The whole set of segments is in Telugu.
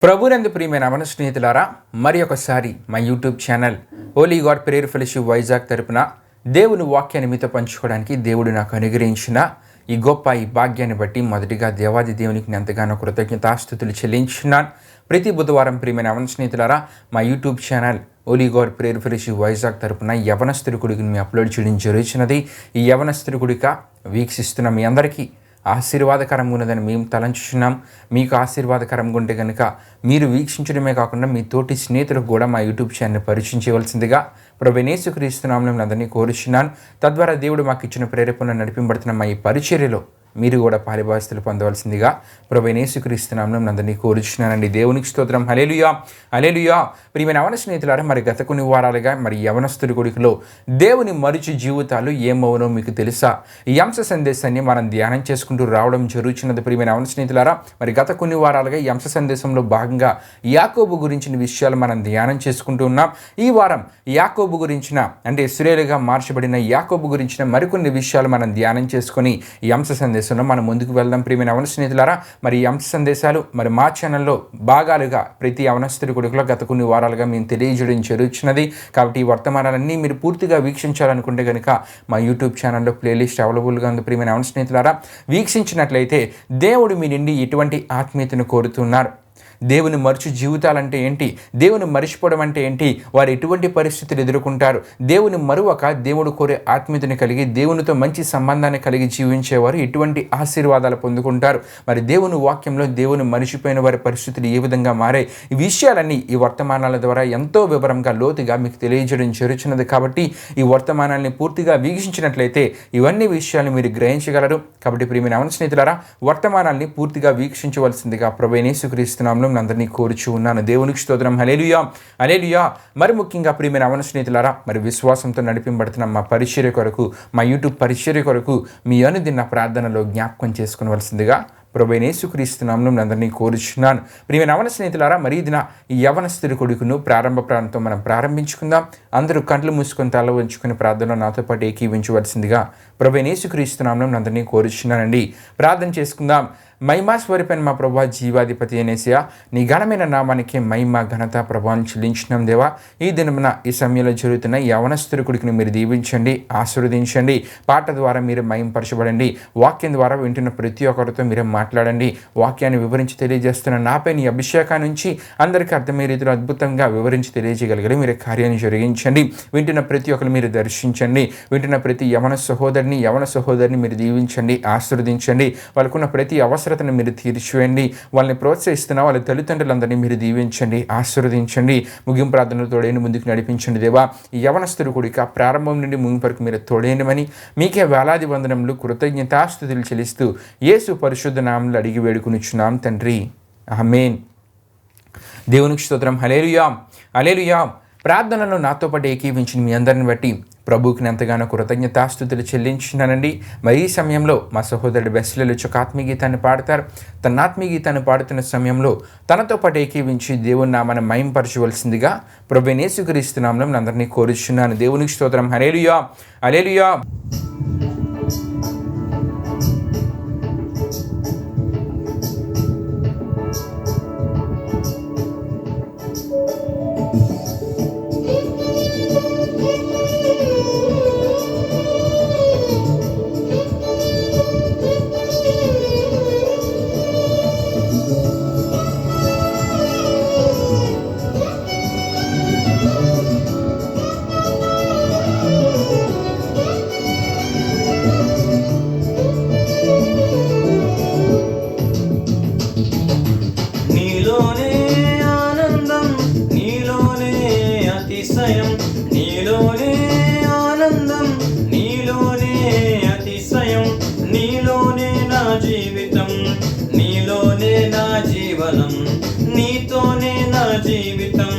ప్రభునందు ప్రియమైన అవన స్నేహితులారా, మరి ఒకసారి మా యూట్యూబ్ ఛానల్ ఓలీ గాడ్ ప్రేయర్ ఫెలోషిప్ వైజాగ్ తరపున దేవుని వాక్యాన్ని మీతో పంచుకోవడానికి దేవుడు నాకు అనుగ్రహించిన ఈ భాగ్యాన్ని బట్టి మొదటిగా దేవాది దేవునికి ఎంతగానో కృతజ్ఞతాస్తుతులు చెల్లించున్నాను. ప్రతి బుధవారం ప్రియమైన అవన స్నేహితులారా, మా యూట్యూబ్ ఛానల్ ఓలీ గాడ్ ప్రేయర్ ఫెలోషిప్ వైజాగ్ తరపున యవనస్తుడి కొడుకుని మీ అప్లోడ్ చేయడం జరుగుతున్నది. ఈ యవనస్తుడి కొడుక వీక్షిస్తున్న మీ అందరికీ ఆశీర్వాదకరంగా ఉన్నదని మేము తలంచుచున్నాం. మీకు ఆశీర్వాదకరంగా ఉంటే కనుక మీరు వీక్షించడమే కాకుండా మీ తోటి స్నేహితులకు కూడా మా యూట్యూబ్ ఛానల్ పరిచయం చేయవలసిందిగా ప్రభువైన యేసుక్రీస్తు నామములో అందరినీ కోరుచున్నాను. తద్వారా దేవుడు మాకు ఇచ్చిన ప్రేరేపణ నడిపింపబడుతున్న మా ఈ పరిచర్యలో మీరు కూడా పాలిభాగస్తులు పొందవలసిందిగా ప్రభువైన యేసుక్రీస్తు నామములో అందరినీ కోరుచున్నానండి. దేవునికి స్తోత్రం. హల్లెలూయా, హల్లెలూయా. ప్రియమైన యవన స్నేహితులారా, మరి గత కొన్ని వారాలుగా మరి యవనస్తుడి కొడుకులో దేవుని మరుచు జీవితాలు ఏమవునో మీకు తెలుసా? ఈ అంశ సందేశాన్ని మనం ధ్యానం చేసుకుంటూ రావడం జరుగుతున్నది. ప్రియమైన యవన స్నేహితులారా, మరి గత కొన్ని వారాలుగా ఈ అంశ సందేశంలో భాగంగా యాకోబు గురించిన విషయాలు మనం ధ్యానం చేసుకుంటూ ఉన్నాం. ఈ వారం యాకోబు గురించిన అంటే ఇశ్రాయేలుగా మార్చబడిన యాకోబు గురించిన మరికొన్ని విషయాలు మనం ధ్యానం చేసుకొని ఈ అంశ సందేశంలో మనం ముందుకు వెళ్దాం. ప్రియమైన యవన స్నేహితులారా, మరి ఈ అంశ సందేశాలు మరి మా ఛానల్లో భాగాలుగా ప్రతి యవనస్తుడి కొడుకులో గత కొన్ని వారాలుగా మేము తెలియజేయడం జరుగుతున్నది. కాబట్టి ఈ వర్తమానాలన్నీ మీరు పూర్తిగా వీక్షించాలనుకుంటే కనుక మా యూట్యూబ్ ఛానల్లో ప్లేలిస్ట్ అవైలబుల్గా ఉంది. ప్రియమైన యవన స్నేహితులారా, వీక్షించినట్లయితే దేవుడు మీ నుండి ఎటువంటి ఆత్మీయతను కోరుతున్నారు, దేవుని మరుచు జీవితాలంటే ఏంటి, దేవుని మరిచిపోవడం అంటే ఏంటి, వారు ఎటువంటి పరిస్థితులు ఎదుర్కొంటారు, దేవుని మరువక దేవుడు కోరే ఆత్మీయతను కలిగి దేవునితో మంచి సంబంధాన్ని కలిగి జీవించేవారు ఎటువంటి ఆశీర్వాదాలు పొందుకుంటారు, మరి దేవుని వాక్యంలో దేవుని మరిచిపోయిన వారి పరిస్థితులు ఏ విధంగా మారాయి, ఈ విషయాలన్నీ ఈ వర్తమానాల ద్వారా ఎంతో వివరంగా లోతుగా మీకు తెలియజేయడం జరుగుతున్నది. కాబట్టి ఈ వర్తమానాన్ని పూర్తిగా వీక్షించినట్లయితే ఇవన్నీ విషయాలు మీరు గ్రహించగలరు. కాబట్టి ప్రియమైన యవన స్నేహితులారా, వర్తమానాన్ని పూర్తిగా వీక్షించవలసిందిగా ప్రభువైన యేసుక్రీస్తు నామములో అందరినీ కోరుచు ఉన్నాను. దేవునికి స్తోత్రం. హల్లెలూయా, హల్లెలూయా. మరి ముఖ్యంగా ప్రియమైన యవన స్నేహితులారా, మరి విశ్వాసంతో నడిపింపబడుతున్న మా పరిచర్య కొరకు, మా యూట్యూబ్ పరిచర్య కొరకు మీ అనుదిన ప్రార్థనలో జ్ఞాపకం చేసుకునవలసిందిగా ప్రభువైన యేసుక్రీస్తు నామములో అందరినీ కోరుచున్నాను. ప్రియమైన యవన స్నేహితులారా, మరి ఈ యవనస్తుడి కొడుకును ప్రారంభ ప్రాంతంతో మనం ప్రారంభించుకుందాం. అందరూ కంట్లు మూసుకొని తల ఉంచుకుని ప్రార్థనలో నాతో పాటు ఏకీవించవలసిందిగా ప్రభువైన యేసుక్రీస్తు నామములో అందరినీ కోరుచున్నానండి. ప్రార్థన చేసుకుందాం. మహిమా స్వరూపైన మా ప్రభా, జీవాధిపతి అనేసియా, నీ ఘనమైన నామానికి మహిమ ఘనత ప్రభావం చెల్లించినాం దేవా. ఈ దినమున ఈ సమయంలో జరుగుతున్న యవనస్తుడి కొడుకుని మీరు దీవించండి, ఆశీర్వదించండి. పాట ద్వారా మీరు మహింపరచబడండి. వాక్యం ద్వారా వింటున్న ప్రతి ఒక్కరితో మీరే మాట్లాడండి. వాక్యాన్ని వివరించి తెలియజేస్తున్న నాపై నీ అభిషేకాన్ని నుంచి అందరికీ అర్థమయ్యే రీతిలో అద్భుతంగా వివరించి తెలియజేయగలిగారు. మీరు కార్యాన్ని జరిగించండి. వింటున్న ప్రతి ఒక్కరు మీరు దర్శించండి. వింటున్న ప్రతి యవన సహోదరిని మీరు దీవించండి, ఆశీర్వదించండి. వాళ్ళకున్న ప్రతి అవసరతను మీరు తీర్చివేయండి. వాళ్ళని ప్రోత్సహిస్తున్న వాళ్ళ తల్లిదండ్రులందరినీ మీరు దీవించండి, ఆశీర్వదించండి. ముగింపు ప్రార్థనలు తోడైన ముందుకు నడిపించండి దేవా. ఈ యవనస్తుడు కూడిక ప్రారంభం నుండి ముగింపు వరకు మీరు తోడైనమని మీకే వేలాది వందనములు కృతజ్ఞతాస్తుతులు చెల్లిస్తూ యేసు పరిశుద్ధ నామములో అడిగి వేడుకొనుచున్నాం తండ్రి, ఆమేన్. దేవునికి స్తోత్రం. హల్లెలూయా, హల్లెలూయా. ప్రార్థనలో నాతో పాటు ఏకీవించిన మీ అందరిని బట్టి ప్రభువుకి ఎంతగానో కృతజ్ఞతాస్తుతులు చెల్లించున్నానండి. మరి ఈ సమయంలో మా సహోదరుడు బెస్లెలు ఒక ఆత్మీయగీతాన్ని పాడతారు. తన ఆత్మీయగీతాన్ని పాడుతున్న సమయంలో తనతో పాటు ఏకీవించి దేవుని నామాన్ని మహింపరచవలసిందిగా ప్రభువైన యేసుక్రీస్తు నామములో అందరినీ కోరుచున్నాను. దేవునికి స్తోత్రం. హల్లెలూయా, హల్లెలూయా. నీతోనే నా జీవితం,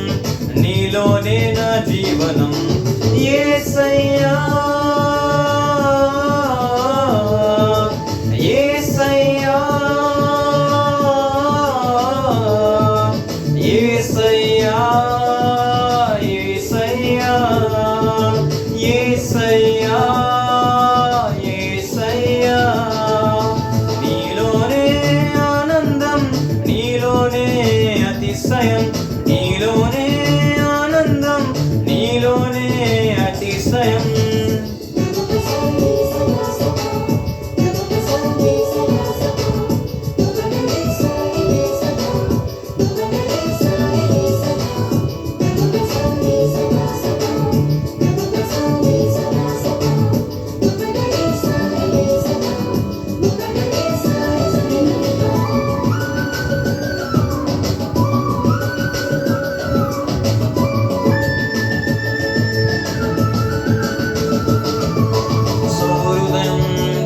నీలోనే నా జీవనం. యేసయ్యా, యేసయ్యా, యేసయ్యా, యేసయ్యా, యేసయ్యా, యేసయ్యా. నీలోనే ఆనందం, నీలోనే అతిశయం, నీలోనే ఆనందం, నీలోనే అతిశయం.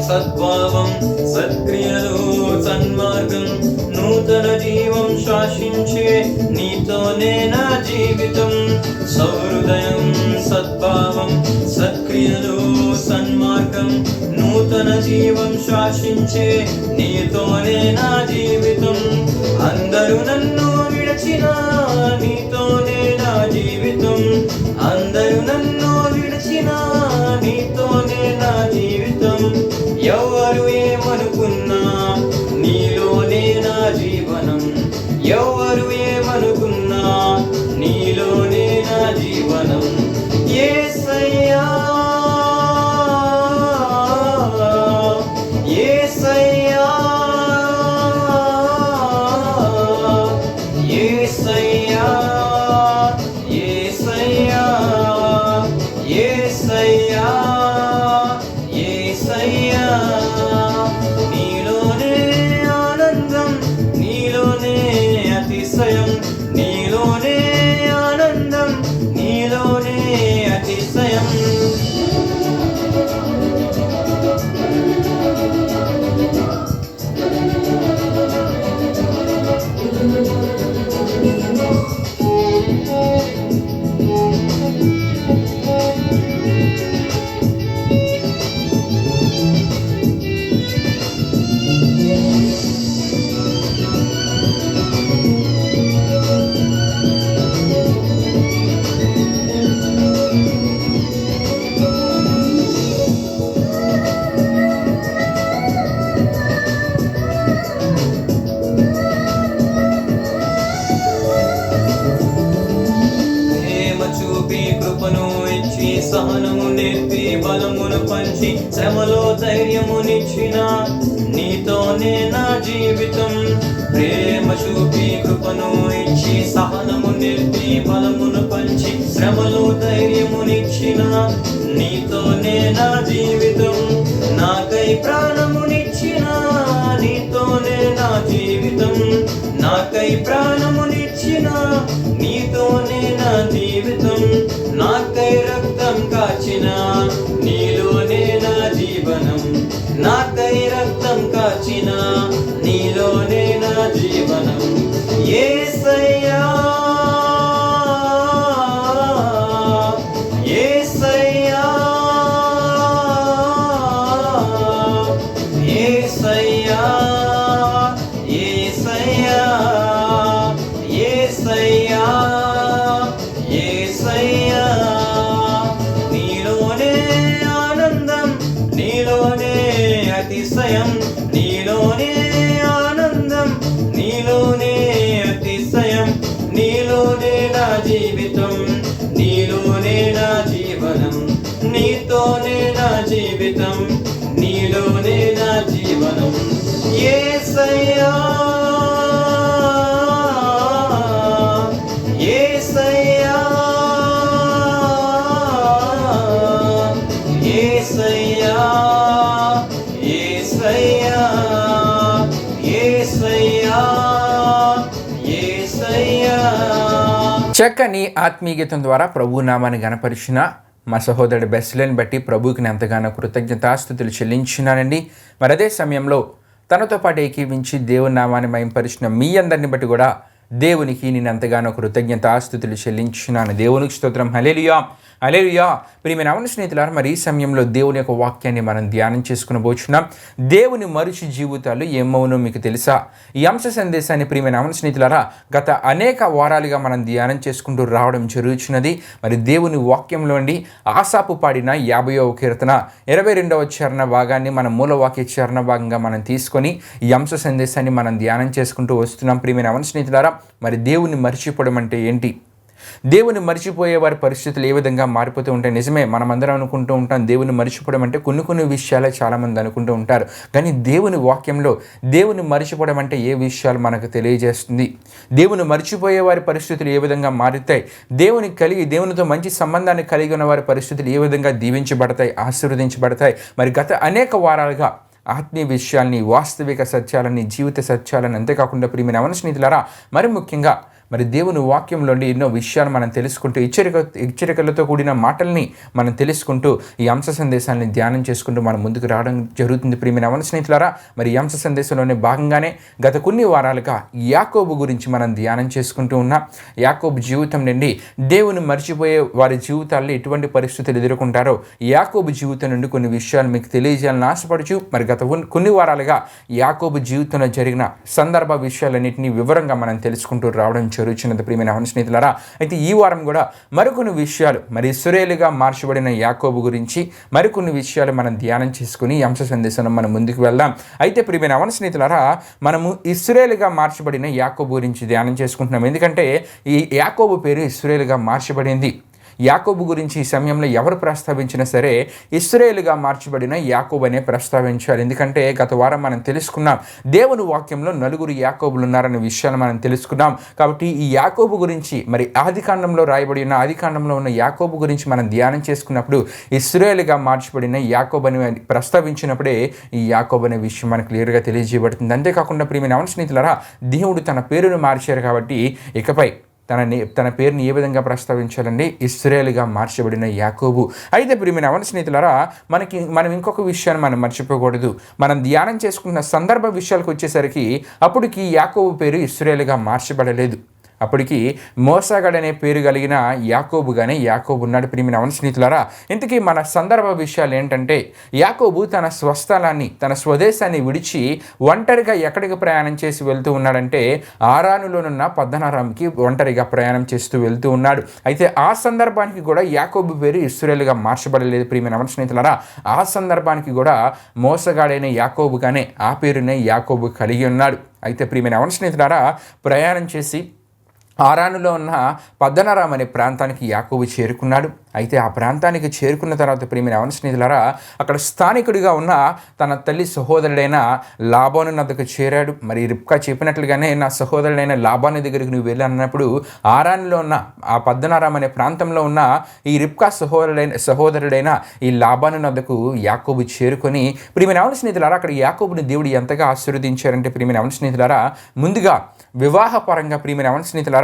సద్భావం, సత్క్రియలు, సన్మార్గం, నూతన జీవం శాసించే నీతోనే నా జీవితం. సౌహృదయం, సద్భావం, సత్క్రియలు, సన్మార్గం, నూతన జీవం శాసించే నీతోనే నా జీవితం. అందరూ నన్ను విడచినా నీతోనే నా జీవితం. అందరూ నన్ను విడచినా నీతోనే నా జీవితం. ఎవరు ఏమనుకున్నా నీలోనే నా జీవనం. ఎవరు ఏమనుకున్నా నీలోనే నా జీవనం. యేసయ్యా, యేసయ్యా, యేసయ్యా, యేసయ్యా, యేసయ్యా, యేసయ్యా. నీలోనే ఆనందం, నీలోనే అతిశయం, నీలోనే ఆనందం, నీలోనే అతిశయం. కృపను ఇచ్చి, సహనము నేర్పి, బలమును పంచి, శ్రమలో ధైర్యమునిచ్చిన నీతోనే నా జీవితం. ప్రేమ చూపి కృపను ఇచ్చి, సహనము నేర్పి, బలమును పంచి, శ్రమలో ధైర్యమునిచ్చిన నీతోనే నా జీవితం. నాకై ప్రాణమునిచ్చిన నీతోనే నా జీవితం. నాకై ప్రాణమునిచ్చిన నీతోనే నా జీవితం. నాకై రక్తం కాచిన నీలోనే నా జీవనం. నాకై రక్తం కాచిన నీలోనే నా జీవనం. యేసయ్యా, యేసయ్యా, యేసయ్యా, యేసయ్యా, యేసయ్యా, యేసయ్యా. నీలోనే ఆనందం, నీలోనే అతిశయం, నీలోనే ఆనందం, నీలోనే అతిశయం, నీలోనే నా జీవితం, నీలోనే నా జీవనం. నీతోనే నా జీవితం, నీలోనే నా జీవనం. యేసయ్యా, యేసయ్యా, యేసయ్యా, యేసయ్యా, యేసయ్యా, యేసయ్యా. చక్కని ఆత్మీయ గీతం ద్వారా ప్రభు నామాన్ని గణపరిచిన మా సహోదరుడు బెస్లేని బట్టి ప్రభువుకి నేను ఎంతగానో కృతజ్ఞతాస్తుతులు చెల్లించున్నానండి. మరి అదే సమయంలో తనతో పాటు ఏకీవించి దేవుని నామాన్ని మహింపరిచిన మీ అందరిని బట్టి కూడా దేవునికి నేను ఎంతగానో కృతజ్ఞతాస్తుతులు చెల్లించున్నాను. దేవునికి స్తోత్రం. హల్లెలూయా, హల్లెలూయా. ప్రియమైన అవన స్నేహితులారా, మరి ఈ సమయంలో దేవుని యొక్క వాక్యాన్ని మనం ధ్యానం చేసుకునబోచున్నాం. దేవుని మరుచి జీవితాలు ఏమవునో మీకు తెలుసా? ఈ అంశ సందేశాన్ని ప్రియమైన అవన స్నేహితులారా గత అనేక వారాలుగా మనం ధ్యానం చేసుకుంటూ రావడం జరుగుతున్నది. మరి దేవుని వాక్యంలోండి ఆసాపు పాడిన 50వ కీర్తన 22వ చరణ భాగాన్ని మన మూలవాక్య చరణ భాగంగా మనం తీసుకొని ఈ అంశ సందేశాన్ని మనం ధ్యానం చేసుకుంటూ వస్తున్నాం. ప్రియమైన అవన స్నేహితులారా, మరి దేవుని మర్చిపోవడం అంటే ఏంటి? దేవుని మర్చిపోయే వారి పరిస్థితులు ఏ విధంగా మారిపోతూ ఉంటాయి? నిజమే, మనమందరం అనుకుంటూ ఉంటాం దేవుని మర్చిపోవడం అంటే కొన్ని విషయాలే చాలామంది అనుకుంటూ ఉంటారు. కానీ దేవుని వాక్యంలో దేవుని మర్చిపోవడం అంటే ఏ విషయాలు మనకు తెలియజేస్తుంది? దేవుని మర్చిపోయే వారి పరిస్థితులు ఏ విధంగా మారుతాయి? దేవునితో మంచి సంబంధాన్ని కలిగి ఉన్న వారి పరిస్థితులు ఏ విధంగా దీవించబడతాయి, ఆశీర్వదించబడతాయి? మరి గత అనేక వారాలుగా ఆత్మీయ విషయాల్ని, వాస్తవిక సత్యాలని, జీవిత సత్యాలని, అంతేకాకుండా ప్రియమైన యవన స్నేహితులారా, మరి ముఖ్యంగా మరి దేవుని వాక్యంలోని ఎన్నో విషయాలు మనం తెలుసుకుంటూ హెచ్చరికలతో కూడిన మాటల్ని మనం తెలుసుకుంటూ ఈ అంశ సందేశాన్ని ధ్యానం చేసుకుంటూ మనం ముందుకు రావడం జరుగుతుంది. ప్రియమైన యవన స్నేహితులారా, మరి ఈ అంశ సందేశంలోనే భాగంగానే గత కొన్ని వారాలుగా యాకోబు గురించి మనం ధ్యానం చేసుకుంటూ ఉన్నాం. యాకోబు జీవితం నుండి దేవుని మర్చిపోయే వారి జీవితాల్లో ఎటువంటి పరిస్థితులు ఎదుర్కొంటారో యాకోబు జీవితం నుండి కొన్ని విషయాలు మీకు తెలియజేయాలని ఆశపడుచు మరి గత కొన్ని వారాలుగా యాకోబు జీవితంలో జరిగిన సందర్భ విషయాలన్నింటినీ వివరంగా మనం తెలుసుకుంటూ రావడం జరుగుతున్నది. ప్రియమైన యవన స్నేహితులారా, అయితే ఈ వారం కూడా మరికొన్ని విషయాలు, మరి ఇశ్రాయేలుగా మార్చబడిన యాకోబు గురించి మరికొన్ని విషయాలు మనం ధ్యానం చేసుకుని ఈ అంశ సందేశంలో మనం ముందుకు వెళ్దాం. అయితే ప్రియమైన యవన స్నేహితులారా, మనము ఇశ్రాయేలుగా మార్చబడిన యాకోబు గురించి ధ్యానం చేసుకుంటున్నాం. ఎందుకంటే ఈ యాకోబు పేరు ఇశ్రాయేలుగా మార్చబడింది. యాకోబు గురించి ఈ సమయంలో ఎవరు ప్రస్తావించినా సరే ఇశ్రాయేలుగా మార్చబడిన యాకోబు అనే ప్రస్తావించాలి. ఎందుకంటే గత వారం మనం తెలుసుకున్నాం దేవుని వాక్యంలో 4 యాకోబులు ఉన్నారనే విషయాన్ని మనం తెలుసుకున్నాం. కాబట్టి ఈ యాకోబు గురించి మరి ఆదికాండంలో ఉన్న యాకోబు గురించి మనం ధ్యానం చేసుకున్నప్పుడు ఇశ్రాయేలుగా మార్చబడిన యాకోబు అని ప్రస్తావించినప్పుడే ఈ యాకోబు అనే విషయం మనకు క్లియర్గా తెలియజేయబడుతుంది. అంతేకాకుండా ప్రియమైన యవన స్నేహితులారా, దేవుడు తన పేరును మార్చారు కాబట్టి ఇకపై తన పేరుని ఏ విధంగా ప్రస్తావించాలండి? ఇశ్రాయేలుగా మార్చబడిన యాకోబు. అయితే ప్రియమైన యవన స్నేహితులారా, మనం ఇంకొక విషయాన్ని మనం మర్చిపోకూడదు. మనం ధ్యానం చేసుకున్న సందర్భ విషయాలకు వచ్చేసరికి అప్పటికి యాకోబు పేరు ఇశ్రాయేలుగా మార్చబడలేదు. అప్పటికి మోసగాడనే పేరు కలిగిన యాకోబుగానే యాకోబు ఉన్నాడు. ప్రియమైన యవన స్నేహితులారా, ఇంతకీ మన సందర్భ విషయాలు ఏంటంటే యాకోబు తన స్వస్థలాన్ని, తన స్వదేశాన్ని విడిచి ఒంటరిగా ఎక్కడికి ప్రయాణం చేసి వెళ్తూ ఉన్నాడంటే ఆరానులోనున్న పద్దనరాముకి ఒంటరిగా ప్రయాణం చేస్తూ వెళ్తూ ఉన్నాడు. అయితే ఆ సందర్భానికి కూడా యాకోబు పేరు ఇశ్రాయేలుగా మార్చబడలేదు. ప్రియమైన యవన స్నేహితులారా, ఆ సందర్భానికి కూడా మోసగాడైన యాకోబుగానే ఆ పేరునే యాకోబు కలిగి ఉన్నాడు. అయితే ప్రియమైన యవన స్నేహితులారా, ప్రయాణం చేసి ఆరానులో ఉన్న పద్దనరాం అనే ప్రాంతానికి యాకోబు చేరుకున్నాడు. అయితే ఆ ప్రాంతానికి చేరుకున్న తర్వాత ప్రియమైన యవన స్నేహితులారా, అక్కడ స్థానికుడిగా ఉన్న తన తల్లి సహోదరుడైన లాబాను వద్దకు చేరాడు. మరి రిబ్కా చెప్పినట్లుగానే నా సహోదరుడైన లాబాను దగ్గరికి నువ్వు వెళ్ళి అన్నప్పుడు ఆరానులో ఉన్న ఆ పద్దనరాం అనే ప్రాంతంలో ఉన్న ఈ రిబ్కా సహోదరుడైన ఈ లాబాను వద్దకు యాకోబు చేరుకొని ప్రియమైన యవన స్నేహితులారా, అక్కడ యాకోబుని దేవుడు ఎంతగా ఆశీర్వదించారంటే ప్రియమైన యవన స్నేహితులారా, ముందుగా వివాహపరంగా ప్రియమైన యవన స్నేహితులారా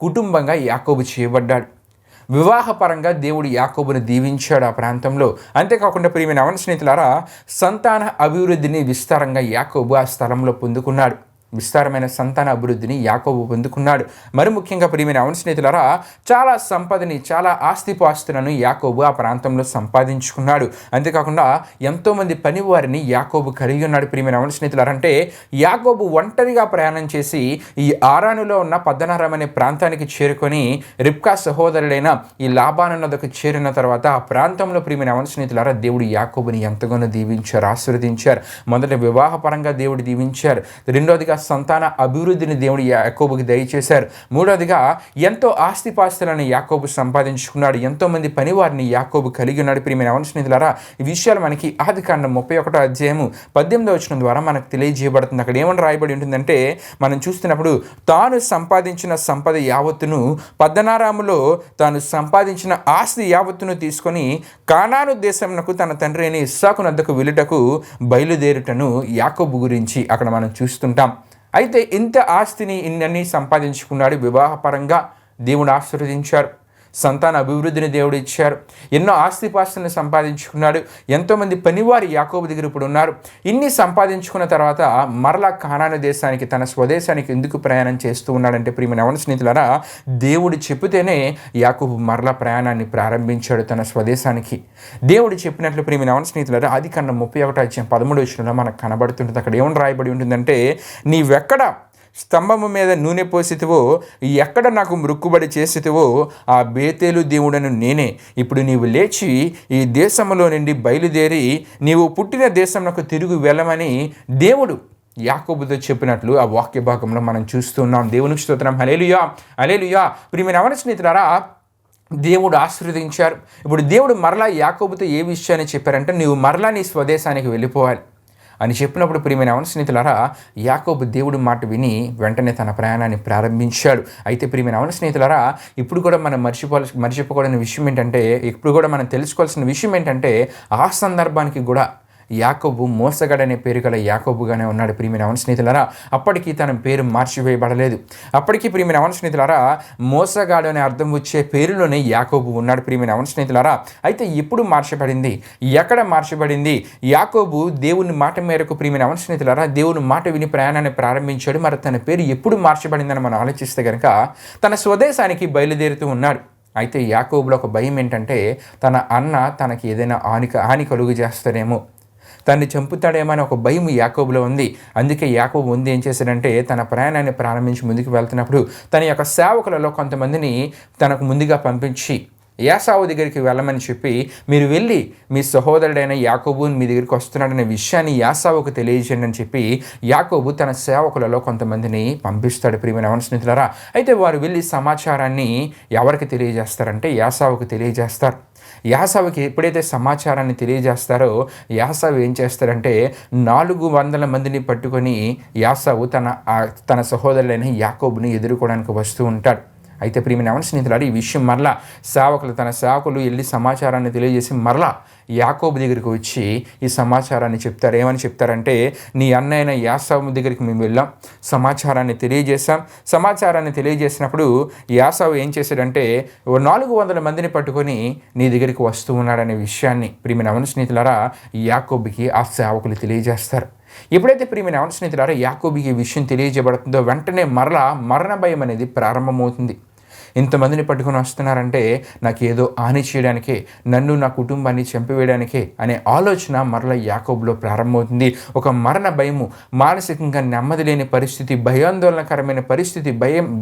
కుటుంబంగా యాకోబు చేయబడ్డాడు. వివాహపరంగా దేవుడు యాకోబుని దీవించాడు ఆ ప్రాంతంలో. అంతేకాకుండా ప్రియమైన యవన స్నేహితులారా, సంతాన అభివృద్ధిని విస్తారంగా యాకోబు ఆ స్థలంలో పొందుకున్నాడు. విస్తారమైన సంతాన అభివృద్ధిని యాకోబు పొందుకున్నాడు. మరి ముఖ్యంగా ప్రియమైన యవన స్నేహితులారా, చాలా సంపదని, చాలా ఆస్తిపాస్తులను యాకోబు ఆ ప్రాంతంలో సంపాదించుకున్నాడు. అంతేకాకుండా ఎంతోమంది పనివారిని యాకోబు కలిగి ఉన్నాడు. ప్రియమైన యవన స్నేహితులారా, అంటే యాకోబు ఒంటరిగా ప్రయాణం చేసి ఈ ఆరానులో ఉన్న పద్దనరాం అనే ప్రాంతానికి చేరుకొని రిబ్కా సహోదరుడైన ఈ లాబాను వద్దకు చేరిన తర్వాత ఆ ప్రాంతంలో ప్రియమైన యవన స్నేహితులారా, దేవుడు యాకోబుని ఎంతగానో దీవించారు, ఆశీర్వదించారు. మొదట వివాహపరంగా దేవుడు దీవించారు. రెండోదిగా సంతాన అభివృద్ధిని దేవుడు యాకోబుకి దయచేశారు. మూడోదిగా ఎంతో ఆస్తిపాస్తులను యాకోబు సంపాదించుకున్నాడు. ఎంతోమంది పనివారిని యాకోబు కలిగి ఉన్నాడు. ప్రియమైన యవన స్నేహితులారా, ఈ విషయాలు మనకి ఆదికాండం 31వ అధ్యాయము 18వ వచనం ద్వారా మనకు తెలియజేయబడుతుంది. అక్కడ ఏమని రాయబడి ఉంటుందంటే, మనం చూస్తున్నప్పుడు తాను సంపాదించిన సంపద యావత్తును, పద్దనరాములో తాను సంపాదించిన ఆస్తి యావత్తును తీసుకొని కానాను దేశమునకు తన తండ్రి అయిన ఇస్సాకు వద్దకు వెళ్ళుటకు బయలుదేరుటను యాకోబు గురించి అక్కడ మనం చూస్తుంటాం. అయితే ఇంత ఆస్తిని ఇన్ని సంపాదించుకున్నాడు. వివాహపరంగా దేవుడు ఆశీర్వదించారు. సంతాన అభివృద్ధిని దేవుడు ఇచ్చారు. ఎన్నో ఆస్తిపాస్తులను సంపాదించుకున్నాడు. ఎంతోమంది పనివారి యాకోబు దగ్గర ఇప్పుడు ఉన్నారు. ఇన్ని సంపాదించుకున్న తర్వాత మరలా కానాను దేశానికి, తన స్వదేశానికి ఎందుకు ప్రయాణం చేస్తూ ఉన్నాడంటే ప్రియమైన యవన స్నేహితులారా, దేవుడు చెబితేనే యాకోబు మరలా ప్రయాణాన్ని ప్రారంభించాడు తన స్వదేశానికి. దేవుడు చెప్పినట్లు ప్రియమైన యవన స్నేహితులారా, ఆదికాండం 31వ అధ్యాయం 13వ వచనంలో మనకు కనబడుతుంటుంది. అక్కడ ఏమని రాయబడి ఉంటుందంటే, నీవెక్కడ స్తంభము మీద నూనె పోసితివో, ఎక్కడ నాకు మృక్కుబడి చేసితివో ఆ బేతేలు దేవుడను నేనే. ఇప్పుడు నీవు లేచి ఈ దేశంలో నుండి బయలుదేరి నీవు పుట్టిన దేశంలో తిరిగి వెళ్ళమని దేవుడు యాకోబుతో చెప్పినట్లు ఆ వాక్య భాగంలో మనం చూస్తున్నాం. దేవునికి స్తోత్రం. హల్లెలూయా, హల్లెలూయా. ప్రియమైన యవన స్నేహితులారా, దేవుడు ఆశీర్వదించారు. ఇప్పుడు దేవుడు మరలా యాకోబుతో ఏ విషయాన్ని చెప్పారంటే, నీవు మరలా నీ స్వదేశానికి వెళ్ళిపోవాలి అని చెప్పినప్పుడు ప్రియమైన యవన స్నేహితులారా, యాకోబు దేవుడి మాట విని వెంటనే తన ప్రయాణాన్ని ప్రారంభించాడు. అయితే ప్రియమైన యవన స్నేహితులారా, ఇప్పుడు కూడా మనం మర్చిపోకూడని విషయం ఏంటంటే, ఇప్పుడు కూడా మనం తెలుసుకోవాల్సిన విషయం ఏంటంటే, ఆ సందర్భానికి కూడా యాకోబు మోసగాడు అనే పేరు గల యాకోబుగానే ఉన్నాడు. ప్రియమైన యవన స్నేహితులారా, అప్పటికి తన పేరు మార్చివేయబడలేదు. అప్పటికి ప్రియమైన యవన స్నేహితులారా, మోసగాడు అనే అర్థం వచ్చే పేరులోనే యాకోబు ఉన్నాడు. ప్రియమైన యవన స్నేహితులారా, అయితే ఎప్పుడు మార్చబడింది, ఎక్కడ మార్చబడింది? యాకోబు దేవుని మాట మేరకు ప్రియమైన యవన స్నేహితులారా, దేవుని మాట విని ప్రయాణాన్ని ప్రారంభించాడు. మరి తన పేరు ఎప్పుడు మార్చబడిందని మనం ఆలోచిస్తే కనుక తన స్వదేశానికి బయలుదేరుతూ ఉన్నాడు. అయితే యాకోబులో ఒక భయం ఏంటంటే, తన అన్న తనకి ఏదైనా హాని కలుగు చేస్తాడేమో, తన్ని చంపుతాడేమో అని ఒక భయం యాకోబులో ఉంది. అందుకే యాకోబు ముందు ఏం చేశాడంటే, తన ప్రయాణాన్ని ప్రారంభించి ముందుకు వెళ్తున్నప్పుడు తన యొక్క సేవకులలో కొంతమందిని తనకు ముందుగా పంపించి యాసావు దగ్గరికి వెళ్ళమని చెప్పి, మీరు వెళ్ళి మీ సహోదరుడైన యాకోబు మీ దగ్గరికి వస్తున్నాడనే విషయాన్ని యాసావుకు తెలియజేయండి అని చెప్పి యాకోబు తన సేవకులలో కొంతమందిని పంపిస్తాడు. ప్రియమైన యవన స్నేహితులారా, అయితే వారు వెళ్ళి సమాచారాన్ని ఎవరికి తెలియజేస్తారంటే యాసావుకు తెలియజేస్తారు. యాసావుకి ఎప్పుడైతే సమాచారాన్ని తెలియజేస్తారో యాసావు ఏం చేస్తారంటే 400 మందిని పట్టుకొని యాసావు తన సహోదరులైన యాకోబుని ఎదుర్కోవడానికి వస్తూ ఉంటాడు. అయితే ప్రియమైన యవన స్నేహితులారా, ఈ విషయం మరలా తన సేవకులు వెళ్ళి సమాచారాన్ని తెలియజేసి మరలా యాకోబు దగ్గరికి వచ్చి ఈ సమాచారాన్ని చెప్తారు. ఏమని చెప్తారంటే, నీ అన్నయ్య యాసావు దగ్గరికి మేము వెళ్ళాం, సమాచారాన్ని తెలియజేశాం. సమాచారాన్ని తెలియజేసినప్పుడు యాసావు ఏం చేశాడంటే 400 మందిని పట్టుకొని నీ దగ్గరికి వస్తూ ఉన్నాడనే విషయాన్ని ప్రియమైన యవన స్నేహితులారా యాకోబుకి ఆ సేవకులు తెలియజేస్తారు. ఎప్పుడైతే ప్రియమైన యవన స్నేహితులారా యాకోబుకి ఈ విషయం తెలియజేయబడుతుందో వెంటనే మరణ భయం అనేది ప్రారంభమవుతుంది. ఇంతమందిని పట్టుకొని వస్తున్నారంటే నాకు ఏదో హాని చేయడానికే, నన్ను నా కుటుంబాన్ని చంపివేయడానికే అనే ఆలోచన మరల యాకోబులో ప్రారంభమవుతుంది. ఒక మరణ భయము, మానసికంగా నెమ్మది లేని పరిస్థితి, భయాందోళనకరమైన పరిస్థితి,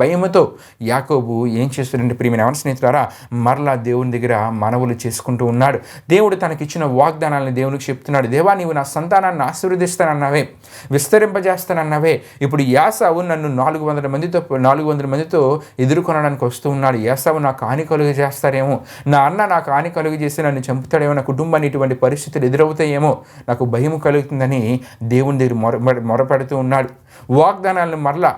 భయముతో యాకోబు ఏం చేస్తున్నాడంటే ప్రియమైన యవన స్నేహితులారా మరలా దేవుని దగ్గర మనవులు చేసుకుంటూ ఉన్నాడు. దేవుడు తనకిచ్చిన వాగ్దానాలను దేవునికి చెప్తున్నాడు. దేవా, నీవు నా సంతానాన్ని ఆశీర్వదిస్తానన్నావే, విస్తరింపజేస్తానన్నావే. ఇప్పుడు యాసావు నన్ను 400 మందితో ఎదుర్కొనడానికి వస్తూ ఉన్నాడు. యాసావు నాకు హాని కలుగు చేస్తారేమో, నా అన్న నాకు హాని కలుగు చేసి నన్ను చంపుతాడేమో, నా కుటుంబాన్ని ఇటువంటి పరిస్థితులు ఎదురవుతాయేమో, నాకు భయం కలుగుతుందని దేవుని దగ్గర మొరపెడుతూ ఉన్నాడు. వాగ్దానాలను మరలా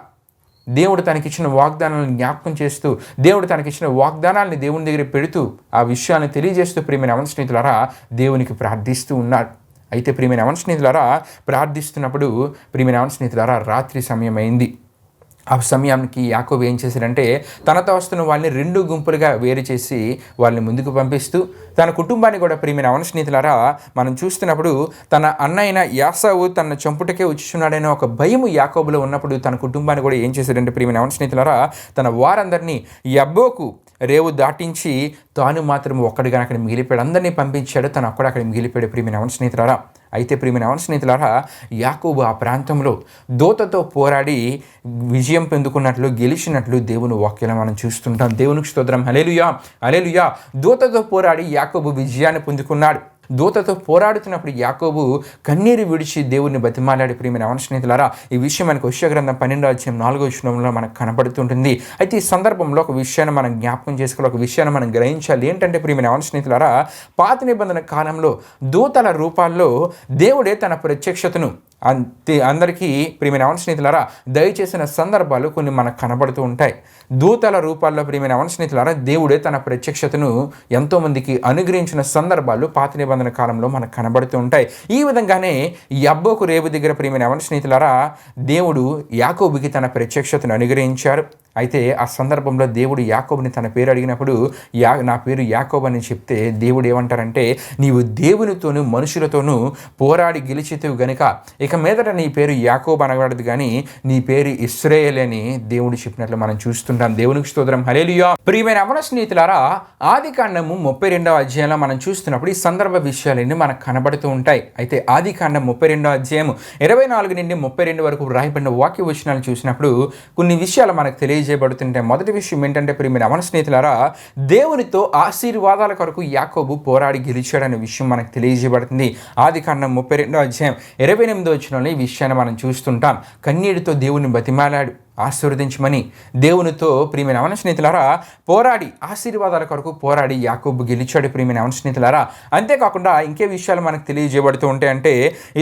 దేవుడు తనకిచ్చిన వాగ్దానాలను జ్ఞాపకం చేస్తూ, దేవుడు తనకిచ్చిన వాగ్దానాలని దేవుని దగ్గర పెడుతూ, ఆ విషయాన్ని తెలియజేస్తూ ప్రియమైన యవన స్నేహితులారా దేవునికి ప్రార్థిస్తూ ఉన్నాడు. అయితే ప్రియమైన యవన స్నేహితులారా ప్రార్థిస్తున్నప్పుడు ప్రియమైన యవన స్నేహితులారా రాత్రి సమయం అయింది. ఆ సమయానికి యాకోబు ఏం చేశాడంటే తనతో వస్తున్న వాళ్ళని 2 గుంపులుగా వేరు చేసి వాళ్ళని ముందుకు పంపిస్తూ తన కుటుంబాన్ని కూడా ప్రియమైన యవన స్నేహితులారా మనం చూస్తున్నప్పుడు తన అన్నయ్య యాసావు తన చంపుటకే వచ్చుచున్నాడనే ఒక భయము యాకోబులో ఉన్నప్పుడు తన కుటుంబాన్ని కూడా ఏం చేశాడంటే ప్రియమైన యవన స్నేహితులారా తన వారందరినీ యబ్బోకు రేవు దాటించి తాను మాత్రం ఒక్కడిగా అక్కడ మిగిలిపోయాడు. అందరినీ పంపించాడు, తను అక్కడ మిగిలిపోయాడు. ప్రియమైన యవన స్నేహితులారా, అయితే ప్రియమైన యవన స్నేహితులారా యాకోబు ఆ ప్రాంతంలో దూతతో పోరాడి విజయం పొందుకున్నట్లు, గెలిచినట్లు దేవుని వాక్యాలను మనం చూస్తుంటాం. దేవునికి స్తోత్రం. హల్లెలూయా, హల్లెలూయా. దూతతో పోరాడి యాకోబు విజయాన్ని పొందుకున్నాడు. దూతతో పోరాడుతున్నప్పుడు యాకోబు కన్నీరు విడిచి దేవుడిని బతిమాలాడి. ప్రియమైన యవన స్నేహితులారా ఈ విషయం మనకు హోషేయ గ్రంథం 12:4 మనకు కనబడుతుంటుంది. అయితే ఈ సందర్భంలో ఒక విషయాన్ని మనం జ్ఞాపకం చేసుకోవాలి, ఒక విషయాన్ని మనం గ్రహించాలి. ఏంటంటే ప్రియమైన యవన స్నేహితులారా పాత నిబంధన కాలంలో దూతల రూపాల్లో దేవుడే తన ప్రత్యక్షతను అందరికీ ప్రియమైన యవన స్నేహితులారా దయచేసిన సందర్భాలు కొన్ని మనకు కనబడుతూ ఉంటాయి. దూతల రూపాల్లో ప్రియమైన యవన స్నేహితులారా దేవుడే తన ప్రత్యక్షతను ఎంతోమందికి అనుగ్రహించిన సందర్భాలు పాత నిబంధన కాలంలో మనకు కనబడుతూ ఉంటాయి. ఈ విధంగానే యబ్బోకు రేవు దగ్గర ప్రియమైన యవన స్నేహితులారా దేవుడు యాకోబుకి తన ప్రత్యక్షతను అనుగ్రహించారు. అయితే ఆ సందర్భంలో దేవుడు యాకోబుని తన పేరు అడిగినప్పుడు నా పేరు యాకోబు అని చెప్తే దేవుడు ఏమంటారంటే నీవు దేవునితోనూ మనుషులతోనూ పోరాడి గెలిచితివి గనుక ఇక మీదట నీ పేరు యాకోబు అనబడదు కానీ నీ పేరు ఇశ్రాయేలు అని దేవుడు చెప్పినట్లు మనం చూస్తుంటాం. దేవునికి స్తోత్రం. హల్లెలూయా. ప్రియమైన యవన స్నేహితులారా ఆదికాండము 32వ అధ్యాయంలో మనం చూస్తున్నప్పుడు ఈ సందర్భ విషయాలన్నీ మనకు కనబడుతూ ఉంటాయి. అయితే ఆదికాండం 32వ అధ్యాయం 24 నుండి 32 వరకు రాయబడిన వాక్య వచనాలు చూసినప్పుడు కొన్ని విషయాలు మనకు తెలియజేస్తాయి. తెలియజేయబడుతుంటే మొదటి విషయం ఏంటంటే ప్రియమైన మన స్నేహితులారా, దేవునితో ఆశీర్వాదాల కొరకు యాకోబు పోరాడి గెలిచాడనే విషయం మనకు తెలియజేయబడుతుంది. ఆదికాండం 32వ అధ్యాయం 28వ వచనంలో ఈ విషయాన్ని మనం చూస్తుంటాం. కన్నీటితో దేవుని బతిమాలాడు, ఆశీర్వదించమని. దేవునితో ప్రియమైన అవన స్నేహితులారా పోరాడి ఆశీర్వాదాల కొరకు పోరాడి యాకోబు గెలిచాడు ప్రియమైన అవన స్నేహితులారా. అంతేకాకుండా ఇంకే విషయాలు మనకు తెలియజేయబడుతూ ఉంటాయంటే,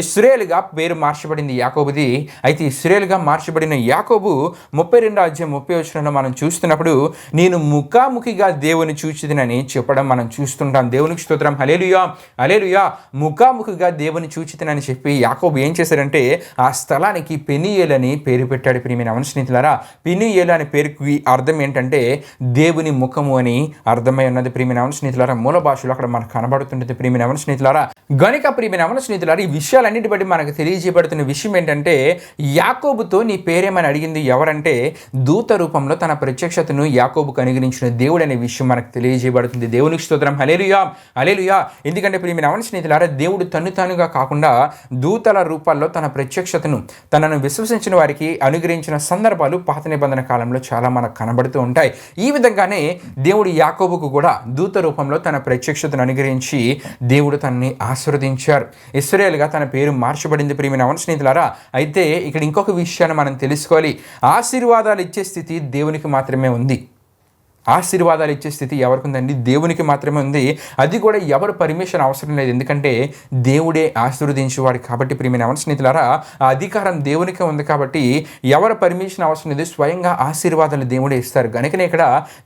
ఇశ్రాయేలుగా పేరు మార్చబడింది యాకోబుది. అయితే ఇశ్రాయేలుగా మార్చబడిన యాకోబు 32వ అధ్యాయం 30వ వచనంలో మనం చూస్తున్నప్పుడు, నేను ముఖాముఖిగా దేవుని చూచితినని చెప్పడం మనం చూస్తుంటాం. దేవునికి స్తోత్రం, హల్లెలూయా హల్లెలూయా. ముఖాముఖిగా దేవుని చూచితినని చెప్పి యాకోబు ఏం చేశాడంటే ఆ స్థలానికి పెనీయేల్ అని పేరు పెట్టాడు ప్రియమైన అవన స్నేహితులారా. పెనీయేలు అనే పేరుకి అర్థం ఏంటంటే దేవుని ముఖము అని అర్థమై ఉన్నది ప్రియమైన అవన స్నేహితులారా. మూల భాషలో అక్కడ మనకు కనబడుతుంటుంది ప్రియమైన అవన స్నేహితులారా. గనుక ప్రియమైన అవన స్నేహితులారా, ఈ విషయాలన్నిటి బట్టి మనకు తెలియజేయబడుతున్న విషయం ఏంటంటే, యాకోబుతో నీ పేరేమని అడిగింది ఎవరంటే, దూత రూపంలో తన ప్రత్యక్షతను యాకోబుకు అనుగ్రహించిన దేవుడు అనే విషయం మనకు తెలియజేయబడుతుంది. దేవునికి స్తోత్రం, హల్లెలూయా హల్లెలూయా. ఎందుకంటే ప్రియమైన అవన స్నేహితులారా, దేవుడు తానుగా కాకుండా దూతల రూపాల్లో తన ప్రత్యక్షతను తనను విశ్వసించిన వారికి అనుగ్రహించిన సందర్భాలు పాత నిబంధన కాలంలో చాలా మనకు కనబడుతూ ఉంటాయి. ఈ విధంగానే దేవుడు యాకోబుకు కూడా దూత రూపంలో తన ప్రత్యక్షతను అనుగ్రహించి దేవుడు తనని ఆశీర్వదించారు. ఇశ్రాయేలుగా తన పేరు మార్చబడింది ప్రియమైన అవన స్నేహితులారా. అయితే ఇక్కడ ఇంకొక విషయాన్ని మనం తెలుసుకోవాలి. ఆశీర్వాదాలు ఇచ్చే స్థితి దేవునికి మాత్రమే ఉంది. ఆశీర్వాదాలు ఇచ్చే స్థితి ఎవరికి ఉందండి? దేవునికి మాత్రమే ఉంది. అది కూడా ఎవరు పర్మిషన్ అవసరం లేదు, ఎందుకంటే దేవుడే ఆశీర్వదించేవాడు కాబట్టి ప్రియమైన అవన స్నేహితులారా, ఆ అధికారం దేవునికే ఉంది కాబట్టి ఎవరు పర్మిషన్ అవసరం లేదు, స్వయంగా ఆశీర్వాదాలు దేవుడే ఇస్తారు. కనుకనే ఇక్కడ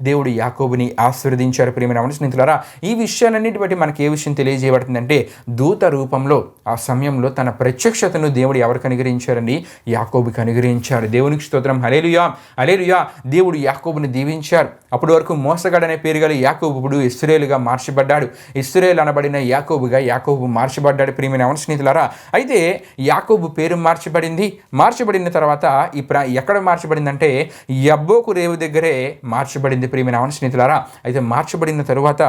దేవుడు యాకోబుని ఆశీర్వదించారు ప్రియమైన అవన స్నేహితులారా. ఈ విషయాలన్నిటి బట్టి మనకి ఏ విషయం తెలియజేయబడుతుందంటే, దూత రూపంలో ఆ సమయంలో తన ప్రత్యక్షతను దేవుడు ఎవరికి అనుగ్రహించారండి? యాకోబుకి అనుగ్రహించారు. దేవునికి స్తోత్రం, హల్లెలూయా హల్లెలూయా. దేవుడు యాకోబుని దీవించారు. అప్పటి వరకు మోసగాడు అనే పేరు గల యాకోబు ఇప్పుడు ఇశ్రాయేలుగా మార్చబడ్డాడు. ఇశ్రాయేలు అనబడిన యాకోబు మార్చబడ్డాడు ప్రియమైన అవన స్నేహితులారా. అయితే యాకోబు పేరు మార్చబడిన తర్వాత ఎక్కడ మార్చబడిందంటే యబ్బోకు రేవు దగ్గరే మార్చబడింది ప్రియమైన అవన స్నేహితులారా. అయితే మార్చబడిన తరువాత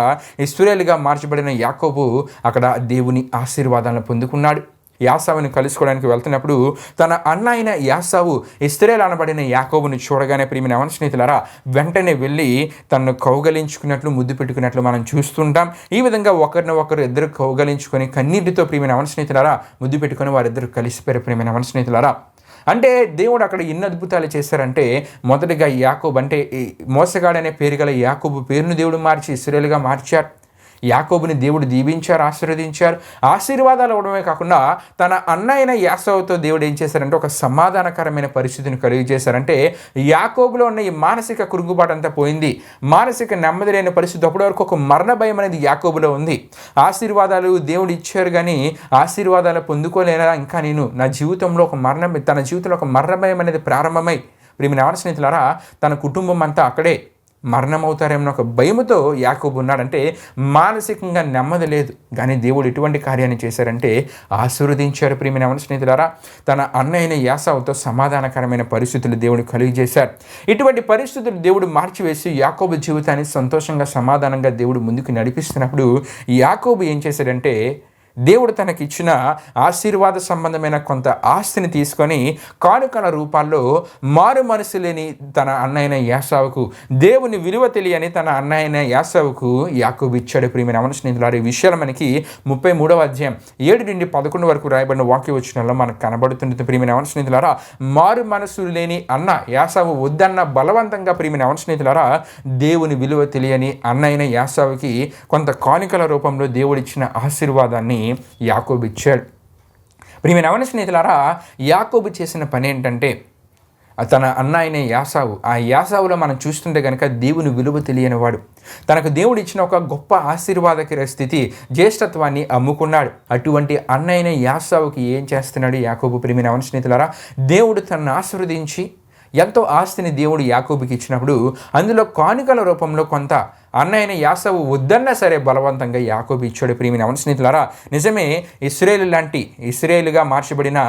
ఇశ్రాయేలుగా మార్చబడిన యాకోబు అక్కడ దేవుని ఆశీర్వాదాలను పొందుకున్నాడు. యాసావుని కలుసుకోవడానికి వెళ్తున్నప్పుడు తన అన్న అయిన యాసావు ఇశ్రాయేలు అనబడిన యాకోబుని చూడగానే ప్రియమైన అవన స్నేహితులారా వెంటనే వెళ్ళి తనను కౌగలించుకున్నట్లు ముద్దు పెట్టుకున్నట్లు మనం చూస్తుంటాం. ఈ విధంగా ఒకరినొకరు ఇద్దరు కౌగలించుకొని కన్నీటితో ప్రియమైన అవన స్నేహితులారా ముద్దు పెట్టుకొని వారిద్దరు కలిసిపోయారు ప్రియమైన అవన స్నేహితులారా. అంటే దేవుడు అక్కడ ఎన్ని అద్భుతాలు చేశారంటే, మొదటిగా యాకోబు అంటే మోసగాడనే పేరు గల యాకోబు పేరును దేవుడు మార్చి ఇశ్రాయేలుగా మార్చారు. యాకోబుని దేవుడు దీవించారు, ఆశీర్వదించారు. ఆశీర్వాదాలు ఇవ్వడమే కాకుండా తన అన్న అయిన యాసావుతో దేవుడు ఏం చేశారంటే ఒక సమాధానకరమైన పరిస్థితిని కలిగజేశారంటే, యాకోబులో ఉన్న ఈ మానసిక కురుగుబాటు అంతా పోయింది. మానసిక నెమ్మది లేని పరిస్థితి అప్పటి వరకు ఒక మరణ భయం అనేది యాకోబులో ఉంది. ఆశీర్వాదాలు దేవుడు ఇచ్చారు కానీ ఆశీర్వాదాలు పొందుకోలేనా ఇంకా నేను నా జీవితంలో తన జీవితంలో ఒక మరణ భయం అనేది ప్రారంభమై ప్రియమైన అవన స్నేహితులారా తన కుటుంబం అంతా అక్కడే మరణమవుతారేమో ఒక భయముతో యాకోబు ఉన్నాడంటే మానసికంగా నెమ్మది లేదు. కానీ దేవుడు ఎటువంటి కార్యాన్ని చేశారంటే ఆశీర్వదించారు ప్రియమైన అవన స్నేహితులారా. తన అన్న అయిన యాసావుతో సమాధానకరమైన పరిస్థితులు దేవుడు కలిగజేశారు. ఇటువంటి పరిస్థితులు దేవుడు మార్చివేసి యాకోబు జీవితాన్ని సంతోషంగా సమాధానంగా దేవుడు ముందుకు నడిపిస్తున్నప్పుడు యాకోబు ఏం చేశాడంటే దేవుడు తనకిచ్చిన ఆశీర్వాద సంబంధమైన కొంత ఆస్తిని తీసుకొని కానుకల రూపాల్లో మారు మనసు లేని తన అన్నయ్య యాసావుకు, దేవుని విలువ తెలియని తన అన్నయ్య యాసావుకు యాకోబు ఇచ్చాడు ప్రియమైన అవన స్నేహితులారా. ఈ విషయాలు మనకి 33వ అధ్యాయం 7 నుండి 11 వరకు రాయబడిన వాక్య వచనంలో మనకు కనబడుతుంది ప్రియమైన అవన స్నేహితులారా. మారు మనసు లేని అన్న యాసావు వద్దన్న బలవంతంగా ప్రియమైన అవన స్నేహితులారా దేవుని విలువ తెలియని అన్నయ్య యాసావుకి కొంత కానుకల రూపంలో దేవుడిచ్చిన ఆశీర్వాదాన్ని యాకోబు ఇచ్చాడు. ప్రియమైన అవన స్నేహితులారా, యాకోబు చేసిన పని ఏంటంటే తన అన్న అయిన యాసావు, ఆ యాసావులో మనం చూస్తుంటే కనుక దేవుని విలువ తెలియనివాడు. తనకు దేవుడు ఇచ్చిన ఒక గొప్ప ఆశీర్వాదకర స్థితి జ్యేష్ఠత్వాన్ని అమ్ముకున్నాడు. అటువంటి అన్న అయిన యాసావుకి ఏం చేస్తున్నాడు యాకోబు? ప్రియమైన అవన స్నేహితులారా, దేవుడు తనను ఆశీర్వదించి ఎంతో ఆస్తిని దేవుడు యాకోబుకి ఇచ్చినప్పుడు అందులో కానుకల రూపంలో కొంత అన్నయ్య యాసావు వద్దన్నా సరే బలవంతంగా యాకోబు ఇచ్చాడు ప్రియమైన అవన స్నేహితులారా. నిజమే, ఇశ్రాయేలుగా మార్చబడిన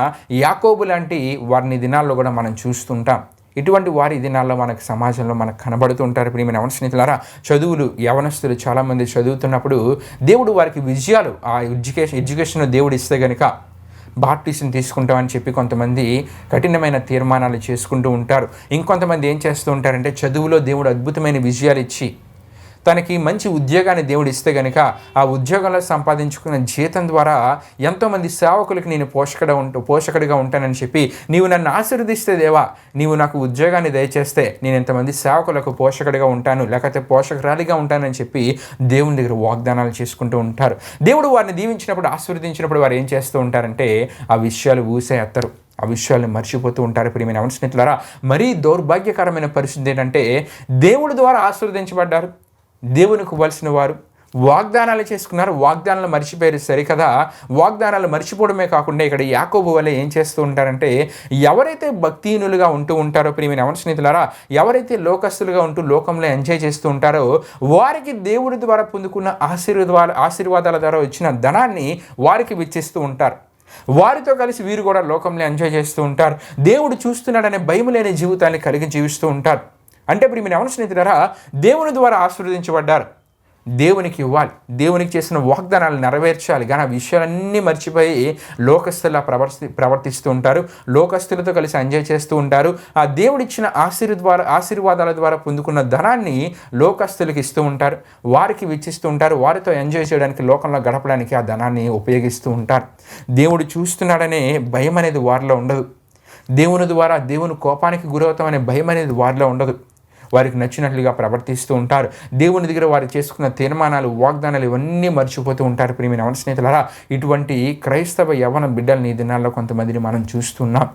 యాకోబు లాంటి వారిని దినాల్లో కూడా మనం చూస్తుంటాం. ఇటువంటి వారి దినాల్లో మనకు సమాజంలో మనకు కనబడుతూ ఉంటారు ప్రియమైన అవన స్నేహితులారా. చదువులు యవనస్తులు చాలామంది చదువుతున్నప్పుడు దేవుడు వారికి విజయాలు ఆ ఎడ్యుకేషన్ దేవుడు ఇస్తే కనుక బాప్టిజం తీసుకుంటామని చెప్పి కొంతమంది కఠినమైన తీర్మానాలు చేసుకుంటూ ఉంటారు. ఇంకొంతమంది ఏం చేస్తూ ఉంటారంటే చదువులో దేవుడు అద్భుతమైన విజయాలు ఇచ్చి తనకి మంచి ఉద్యోగాన్ని దేవుడు ఇస్తే కనుక ఆ ఉద్యోగంలో సంపాదించుకున్న జీతం ద్వారా ఎంతోమంది సేవకులకి నేను పోషకుడిగా ఉంటానని చెప్పి, నీవు నన్ను ఆశీర్వదిస్తే దేవా, నీవు నాకు ఉద్యోగాన్ని దయచేస్తే నేను ఎంతమంది సేవకులకు పోషకుడిగా ఉంటాను, లేకపోతే పోషకురాలిగా ఉంటానని చెప్పి దేవుని దగ్గర వాగ్దానాలు చేసుకుంటూ ఉంటారు. దేవుడు వారిని దీవించినప్పుడు, ఆశీర్వదించినప్పుడు వారు ఏం చేస్తూ ఉంటారంటే ఆ విషయాలు ఊసే ఎత్తరు, ఆ విషయాలను మర్చిపోతూ ఉంటారు. ప్రియమైన స్నేహితులారా, మరీ దౌర్భాగ్యకరమైన పరిస్థితి ఏంటంటే దేవుడి ద్వారా ఆశీర్వదించబడ్డారు, దేవునికి ఇవ్వాల్సిన వారు వాగ్దానాలు చేసుకున్నారు, వాగ్దానాలు మర్చిపోయారు. సరికదా, వాగ్దానాలు మర్చిపోవడమే కాకుండా ఇక్కడ యాకోబు వల్ల ఏం చేస్తూ ఉంటారంటే, ఎవరైతే భక్తిహీనులుగా ఉంటూ ఉంటారో ప్రియమైన స్నేహితులారా, ఎవరైతే లోకస్తులుగా ఉంటూ లోకంలో ఎంజాయ్ చేస్తూ ఉంటారో వారికి దేవుడి ద్వారా పొందుకున్న ఆశీర్వాదాల ద్వారా వచ్చిన ధనాన్ని వారికి వెచ్చిస్తూ ఉంటారు. వారితో కలిసి వీరు కూడా లోకంలో ఎంజాయ్ చేస్తూ ఉంటారు. దేవుడు చూస్తున్నాడనే భయం లేని జీవితాన్ని కలిగి జీవిస్తూ ఉంటారు. అంటే ప్రియమైన స్నేహితులారా, దేవుని ద్వారా ఆశీర్వదించబడ్డారు, దేవునికి ఇవ్వాలి, దేవునికి చేసిన వాగ్దానాలు నెరవేర్చాలి, కానీ ఆ విషయాలన్నీ మర్చిపోయి లోకస్తులా ప్రవర్తిస్తూ ఉంటారు, లోకస్తులతో కలిసి ఎంజాయ్ చేస్తూ ఉంటారు. ఆ దేవుడిచ్చిన ఆశీర్వాదాల ద్వారా పొందుకున్న ధనాన్ని లోకస్తులకు ఇస్తూ ఉంటారు, వారికి వెచ్చిస్తూ ఉంటారు, వారితో ఎంజాయ్ చేయడానికి, లోకంలో గడపడానికి ఆ ధనాన్ని ఉపయోగిస్తూ ఉంటారు. దేవుడు చూస్తున్నాడనే భయం అనేది వారిలో ఉండదు, దేవుని ద్వారా దేవుని కోపానికి గురవుతామనే భయం అనేది వారిలో ఉండదు. వారికి నచ్చినట్లుగా ప్రవర్తిస్తూ ఉంటారు. దేవుని దగ్గర వారు చేసుకున్న తీర్మానాలు, వాగ్దానాలు ఇవన్నీ మర్చిపోతూ ఉంటారు. ప్రియమైన స్నేహితులారా, ఇటువంటి క్రైస్తవ యవ్వన బిడ్డల్ని ఈ దినాల్లో కొంతమందిని మనం చూస్తున్నాం.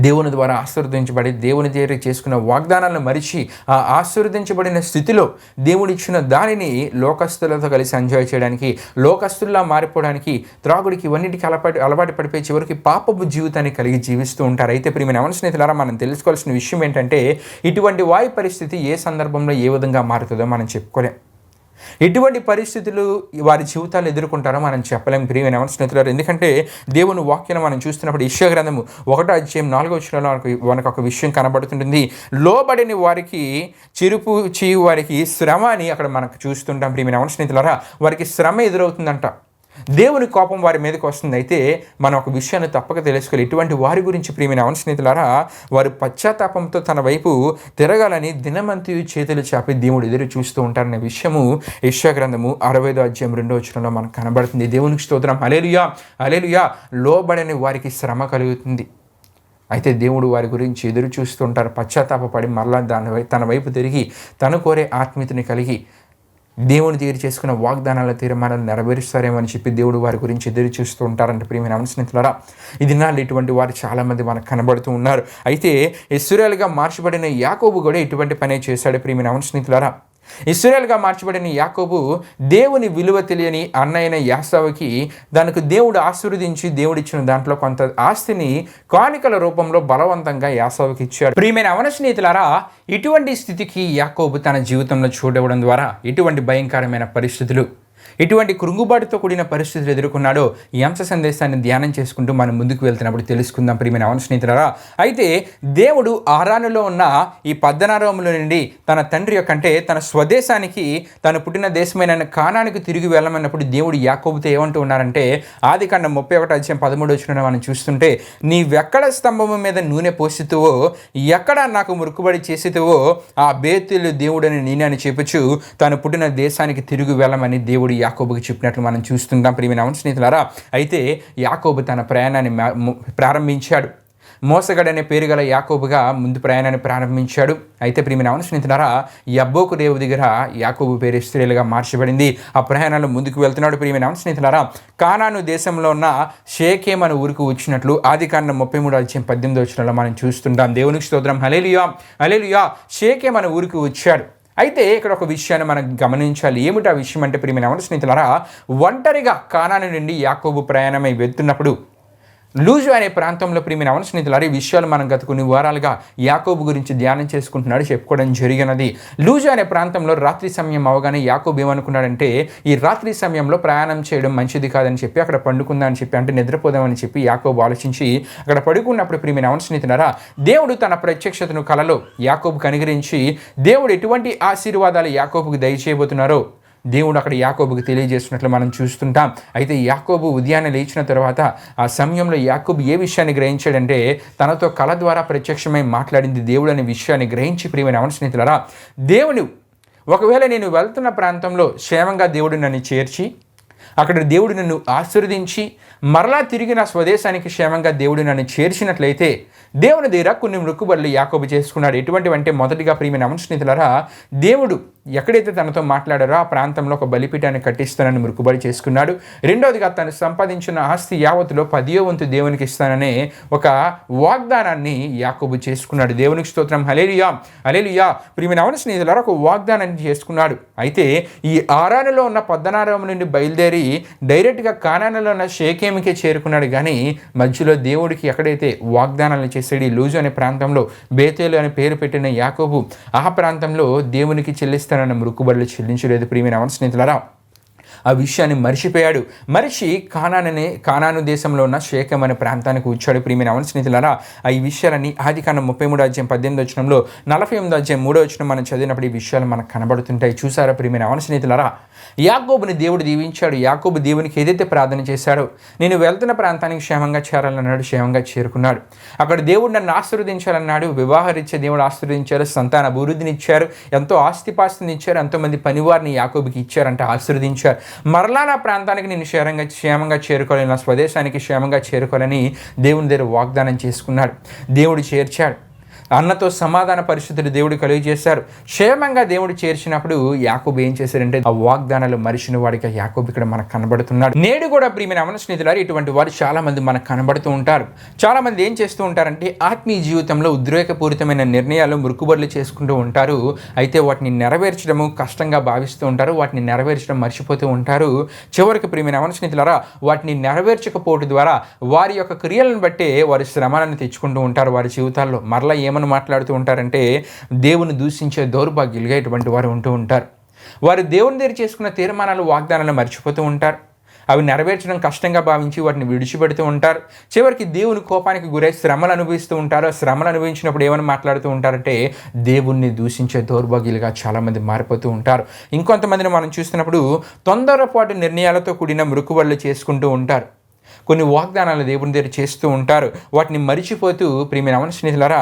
దేవుని ద్వారా ఆశీర్వదించబడి దేవుని దగ్గర చేసుకున్న వాగ్దానాలను మరిచి ఆ ఆశీర్వదించబడిన స్థితిలో దేవుడిచ్చిన దానిని లోకస్తులతో కలిసి ఎంజాయ్ చేయడానికి, లోకస్తుల్లా మారిపోవడానికి, త్రాగుడికి ఇవన్నిటికీ అలవాటు పడిపోయి చివరికి పాపపు జీవితాన్ని కలిగి జీవిస్తూ ఉంటారు. అయితే ప్రియమైన స్నేహితులారా, మనం తెలుసుకోవాల్సిన విషయం ఏంటంటే, ఇటువంటి వారి పరిస్థితి ఏ సందర్భంలో ఏ విధంగా మారుతుందో మనం చెప్పుకోలేం. ఎటువంటి పరిస్థితులు వారి జీవితాలు ఎదుర్కొంటారో మనం చెప్పలేం ప్రియమైన స్నేహితులారా. ఎందుకంటే దేవుని వాక్యాన్ని మనం చూస్తున్నప్పుడు యెషయా గ్రంథము 1:4 మనకు ఒక విషయం కనబడుతుంటుంది. లోబడిన వారికి, చిరుపు చేయు వారికి శ్రమ అని అక్కడ మనకు చూస్తుంటాం. ప్రియమైన స్నేహితులారా, వారికి శ్రమ ఎదురవుతుందంట, దేవుని కోపం వారి మీదకి వస్తుంది. అయితే మనం ఒక విషయాన్ని తప్పక తెలుసుకోవాలి. ఇటువంటి వారి గురించి ప్రియమైన స్నేహితులారా, వారు పశ్చాత్తాపంతో తన వైపు తిరగాలని దినమంతయు చేతులు చాపి దేవుడు ఎదురు చూస్తూ ఉంటారనే విషయము యెషయా గ్రంథము 65:2 మనకు కనబడుతుంది. దేవునికి స్తోత్రం. హల్లెలూయా, హల్లెలూయా. లోబడని వారికి శ్రమ కలుగుతుంది. అయితే దేవుడు వారి గురించి ఎదురు చూస్తూ ఉంటారు. పశ్చాత్తాపడి మరలా తన వైపు తిరిగి తను కోరే ఆత్మీయతని కలిగి దేవుని దగ్గర చేసుకున్న వాగ్దానాల తీర్మానాలు నెరవేరుస్తారేమో అని చెప్పి దేవుడు వారి గురించి ఎదురు చూస్తూ ఉంటారంటే ప్రియమైన స్నేహితులారా, ఈ దినాలు ఇటువంటి వారు చాలామంది మనకు కనబడుతూ ఉన్నారు. అయితే ఇశ్రాయేలుగా మార్చబడిన యాకోబు కూడా ఇటువంటి పనే చేశాడు. ప్రియమైన స్నేహితులారా, ఇశ్రాయేలుగా మార్చబడిన యాకోబు దేవుని విలువ తెలియని అన్నయ్యన యాసావుకి దానికి దేవుడు ఆశీర్వదించి దేవుడిచ్చిన దాంట్లో కొంత ఆస్తిని కానుకల రూపంలో బలవంతంగా యాసావుకి ఇచ్చాడు. ప్రియమైన స్నేహితులారా, ఇటువంటి స్థితికి యాకోబు తన జీవితంలో చూడవడం ద్వారా ఇటువంటి భయంకరమైన పరిస్థితులు, ఇటువంటి కృంగుబాటుతో కూడిన పరిస్థితులు ఎదుర్కొన్నాడో ఈ అంశ సందేశాన్ని ధ్యానం చేసుకుంటూ మనం ముందుకు వెళ్తున్నప్పుడు తెలుసుకుందాం ప్రియమైన స్నేహితులారా. అయితే దేవుడు ఆరానులో ఉన్న ఈ పద్దనారాముల నుండి తన తండ్రి యొక్క, అంటే తన స్వదేశానికి, తను పుట్టిన దేశమైన కానానికి తిరిగి వెళ్ళమన్నప్పుడు దేవుడు యాకోబుతో ఏమంటూ ఉన్నారంటే, ఆదికాండం 31:13 మనం చూస్తుంటే, నీవెక్కడ స్తంభము మీద నూనె పోసితువో, ఎక్కడ నాకు మురుకుబడి చేసితువో ఆ బేతేలు దేవుడని నేనని చెప్పుచు తను పుట్టిన దేశానికి తిరిగి వెళ్ళమని దేవుడు యాకోబుకి చెప్పినట్లు మనం చూస్తుంటాం ప్రియమైన స్నేహితులారా. అయితే యాకోబు తన ప్రయాణాన్ని ప్రారంభించాడు. మోసగాడనే పేరు గల యాకోబుగా ముందు ప్రయాణాన్ని ప్రారంభించాడు. అయితే ప్రియమైన స్నేహితులారా, యబ్బోకు రేవు దగ్గర యాకోబు పేరు ఇశ్రాయేలుగా మార్చబడింది. ఆ ప్రయాణంలో ముందుకు వెళ్తున్నాడు. ప్రియమైన స్నేహితులారా, కానాను దేశంలో ఉన్న షేకెము అనే ఊరికి వచ్చినట్లు ఆదికాండం 33:18 మనం చూస్తుంటాం. దేవునికి స్తోత్రం. హల్లెలూయా, హల్లెలూయా. షేకెము అనే ఊరికి వచ్చాడు. అయితే ఇక్కడ ఒక విషయాన్ని మనం గమనించాలి. ఏమిటి ఆ విషయం అంటే ప్రియమైన స్నేహితులారా, ఒంటరిగా కానాను నుండి యాకోబు ప్రయాణమై వెళ్తున్నప్పుడు లూజు అనే ప్రాంతంలో ప్రియమైన స్నేహితులారా, ఈ విషయాలు మనం గత కొన్ని వారాలుగా యాకోబు గురించి ధ్యానం చేసుకుంటున్నాడు, చెప్పుకోవడం జరిగినది. లూజు అనే ప్రాంతంలో రాత్రి సమయం అవగానే యాకోబు ఏమనుకున్నాడంటే, ఈ రాత్రి సమయంలో ప్రయాణం చేయడం మంచిది కాదని చెప్పి అక్కడ పండుకుందామని చెప్పి, అంటే నిద్రపోదామని చెప్పి యాకోబు ఆలోచించి అక్కడ పడుకున్నప్పుడు ప్రియమైన స్నేహితులారా, దేవుడు తన ప్రత్యక్షతను కలలో యాకోబుకు అనుగ్రహించి దేవుడు ఎటువంటి ఆశీర్వాదాలు యాకోబుకు దయచేయబోతున్నారో దేవుడు అక్కడ యాకోబుకి తెలియజేసినట్లు మనం చూస్తుంటాం. అయితే యాకోబు ఉదయాన్నే లేచిన తర్వాత ఆ సమయంలో యాకోబు ఏ విషయాన్ని గ్రహించాడంటే తనతో కళ ద్వారా ప్రత్యక్షమై మాట్లాడింది దేవుడు అనే విషయాన్ని గ్రహించి ప్రియమైన అవన స్నేహితులారా, దేవుడు ఒకవేళ నేను వెళ్తున్న ప్రాంతంలో క్షేమంగా దేవుడు నన్ను చేర్చి అక్కడ దేవుడు నన్ను ఆశీర్వదించి మరలా తిరిగి నా స్వదేశానికి క్షేమంగా దేవుడు నన్ను చేర్చినట్లయితే దేవుని దగ్గర కొన్ని మొక్కుబడులు యాకోబు చేసుకున్నాడు. ఎటువంటివంటే మొదటిగా ప్రియమైన అవన స్నేహితులారా, దేవుడు ఎక్కడైతే తనతో మాట్లాడారో ఆ ప్రాంతంలో ఒక బలిపీఠాన్ని కట్టిస్తానని మొక్కుబడి చేసుకున్నాడు. రెండవదిగా తను సంపాదించిన ఆస్తి యావత్తులో 10వ వంతు దేవునికి ఇస్తాననే ఒక వాగ్దానాన్ని యాకోబు చేసుకున్నాడు. దేవునికి స్తోత్రం, హల్లెలూయా హల్లెలూయా. ప్రియమైన అవన స్నేహితులారా, ఒక వాగ్దానాన్ని చేసుకున్నాడు. అయితే ఈ ఆరానులో ఉన్న పద్దనారాము నుండి బయలుదేరి డైరెక్ట్గా కానానులో ఉన్న షేకేమికే చేరుకున్నాడు. కానీ మధ్యలో దేవుడికి ఎక్కడైతే వాగ్దానాలు చేసాడు, ఈ లూజు అనే ప్రాంతంలో బేతేలు అనే పేరు పెట్టిన యాకోబు ఆ ప్రాంతంలో దేవునికి చెల్లిస్తానన్న మొక్కుబడులు చెల్లించలేదు. ప్రియమైన అవన స్నేహితులారా, ఆ విషయాన్ని మర్చిపోయాడు. మరిచి కానాను దేశంలో ఉన్న షేకెం అనే ప్రాంతానికి వచ్చాడు. ప్రియమైన అవన స్నేహితులారా, ఈ విషయాలన్నీ ఆదికాండం 33వ అధ్యాయం 18వ వచనంలో 48వ అధ్యాయం 3వ వచనం మనం చదివినప్పుడు ఈ విషయాలు మనకు కనబడుతుంటాయి. చూసారా ప్రియమైన అవన స్నేహితులారా, యాకోబుని దేవుడు దీవించాడు. యాకోబు దేవునికి ఏదైతే ప్రార్థన చేశాడో, నేను వెళ్తున్న ప్రాంతానికి క్షేమంగా చేరాలన్నాడు, క్షేమంగా చేరుకున్నాడు. అక్కడ దేవుడు నన్ను ఆశీర్వదించాలన్నాడు, వివాహరీత్యా దేవుడు ఆశీర్వదించారు, సంతాన అభివృద్ధిని ఇచ్చారు, ఎంతో ఆస్తిపాస్తిని ఇచ్చారు, ఎంతోమంది పనివారిని యాకోబుకి ఇచ్చారంటే ఆశీర్వదించారు. మరలా నా ప్రాంతానికి నేను క్షేమంగా చేరుకోవాలని, నా స్వదేశానికి క్షేమంగా చేరుకోవాలని దేవుని దగ్గర వాగ్దానం చేసుకున్నాడు. దేవుడు చేర్చాడు. అన్నతో సమాధాన పరిస్థితులు దేవుడు కలుగజేశారు. క్షేమంగా దేవుడు చేర్చినప్పుడు యాకోబు ఏం చేశారంటే ఆ వాగ్దానాలు మరిచిన వాడికి యాకోబు ఇక్కడ మనకు కనబడుతున్నాడు. నేడు కూడా ప్రియమైన అవన స్నేహితులారా, ఇటువంటి వారు చాలా మంది మనకు కనబడుతూ ఉంటారు. చాలా మంది ఏం చేస్తూ ఉంటారంటే ఆత్మీయ జీవితంలో ఉద్రేకపూరితమైన నిర్ణయాలు మొక్కుబడులు చేసుకుంటూ ఉంటారు. అయితే వాటిని నెరవేర్చడము కష్టంగా భావిస్తూ ఉంటారు, వాటిని నెరవేర్చడం మర్చిపోతూ ఉంటారు. చివరికి ప్రియమైన అవన స్నేహితులారా, వాటిని నెరవేర్చకపోవడం ద్వారా వారి యొక్క క్రియలను బట్టే వారి శ్రమలను తెచ్చుకుంటూ ఉంటారు. వారి జీవితాల్లో మరలా మాట్లాడుతూ ఉంటారంటే దేవుని దూషించే దౌర్భాగ్యులుగా ఇటువంటి వారు ఉంటూ ఉంటారు. వారు దేవుని దగ్గర చేసుకున్న తీర్మానాలు వాగ్దానాలు మర్చిపోతూ ఉంటారు. అవి నెరవేర్చడం కష్టంగా భావించి వాటిని విడిచిపెడుతూ ఉంటారు. చివరికి దేవుని కోపానికి గురై శ్రమలు అనుభవిస్తూ ఉంటారు. శ్రమలు అనుభవించినప్పుడు ఏమని మాట్లాడుతూ ఉంటారంటే దేవుణ్ణి దూషించే దౌర్భాగ్యులుగా చాలామంది మారిపోతూ ఉంటారు. ఇంకొంతమందిని మనం చూస్తున్నప్పుడు తొందరపాటు నిర్ణయాలతో కూడిన మొక్కుబడులు చేసుకుంటూ ఉంటారు. కొన్ని వాగ్దానాలు దేవుని దగ్గర చేస్తూ ఉంటారు. వాటిని మర్చిపోతూ ప్రియమైన అవన స్నేహితులారా,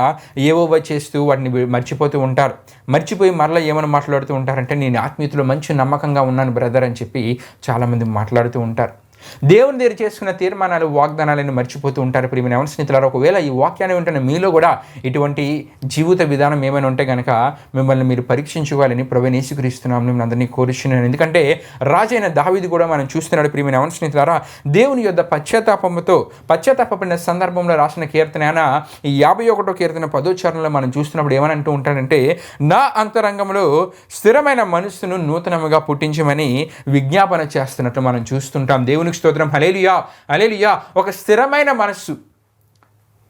ఏవోవో చేస్తూ వాటిని మర్చిపోతూ ఉంటారు. మర్చిపోయి మరలా ఏమని మాట్లాడుతూ ఉంటారంటే నేను ఆత్మీయతలో మంచి నమ్మకంగా ఉన్నాను బ్రదర్ అని చెప్పి చాలామంది మాట్లాడుతూ ఉంటారు. దేవుని దగ్గర చేసుకున్న తీర్మానాలు వాగ్దానాలను మర్చిపోతూ ఉంటారు. ప్రియమైన అవన స్నేహితులారా, ఒకవేళ ఈ వాక్యాన్ని వింటున్న మీలో కూడా ఇటువంటి జీవిత విధానం ఏమైనా ఉంటే కనుక మిమ్మల్ని మీరు పరీక్షించుకోవాలని ప్రభువైన యేసుక్రీస్తునామమున మిమ్మల్ని అందరినీ కోరుచున్నాను. ఎందుకంటే రాజైన దావీదు కూడా మనం చూస్తున్నాడు. ప్రియమైన అవన స్నేహితులారా, దేవుని యొద్ద పశ్చాత్తాపడిన సందర్భంలో రాసిన కీర్తన ఈ 51వ కీర్తన 10వ చరణంలో మనం చూస్తున్నప్పుడు ఏమని అంటూ ఉంటాడంటే నా అంతరంగంలో స్థిరమైన మనస్సును నూతనముగా పుట్టించమని విజ్ఞాపన చేస్తున్నట్లు మనం చూస్తుంటాం. దేవునికి స్తోత్రం, హల్లెలూయా హల్లెలూయా. ఒక స్థిరమైన మనస్సు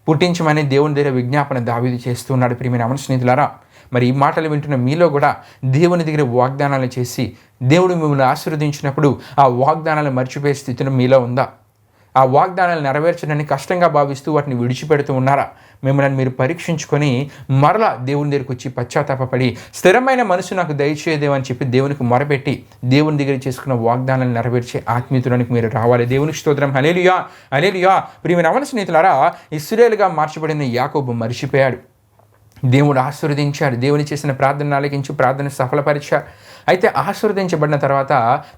పుట్టించమని దేవుని దగ్గర విజ్ఞాపన దావీదు చేస్తున్నాడు. ప్రియమైన అవన స్నేహితులారా, మరి ఈ మాటలు వింటున్న మీలో కూడా దేవుని దగ్గర వాగ్దానాలు చేసి దేవుడు మిమ్మల్ని ఆశీర్వదించినప్పుడు ఆ వాగ్దానాలు మర్చిపోయే స్థితిలో మీలో ఉందా? ఆ వాగ్దానాలు నెరవేర్చడానికి కష్టంగా భావిస్తూ వాటిని విడిచిపెడుతూ ఉన్నారా? మిమ్మల్ని మీరు పరీక్షించుకొని మరలా దేవుని దగ్గరికి వచ్చి పశ్చాత్తాపడి స్థిరమైన మనసు నాకు దయచేయదేవని చెప్పి దేవునికి మొరపెట్టి దేవుని దగ్గర చేసుకున్న వాగ్దానాలు నెరవేర్చే ఆత్మీయతలోనికి మీరు రావాలి. దేవునికి స్తోత్రం, హల్లెలూయా హల్లెలూయా. ప్రియమైన అవన స్నేహితులారా, ఇశ్రాయేలుగా మార్చబడిన యాకోబు మర్చిపోయాడు. దేవుడు ఆశీర్వదించాడు. దేవుని చేసిన ప్రార్థన ఆలకించి ప్రార్థన సఫలపరిచాడు. అయితే ఆశీర్వదించబడిన తర్వాత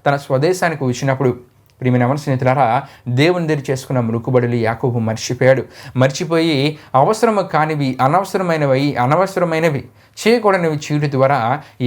తన స్వదేశానికి వచ్చినప్పుడు ప్రియమైన అవన స్నేహితులారా, దేవుని దగ్గర చేసుకున్న మొక్కుబడులు యాకోబు మర్చిపోయి అవసరము కానివి అనవసరమైనవి చేయకూడనివి చేయడం ద్వారా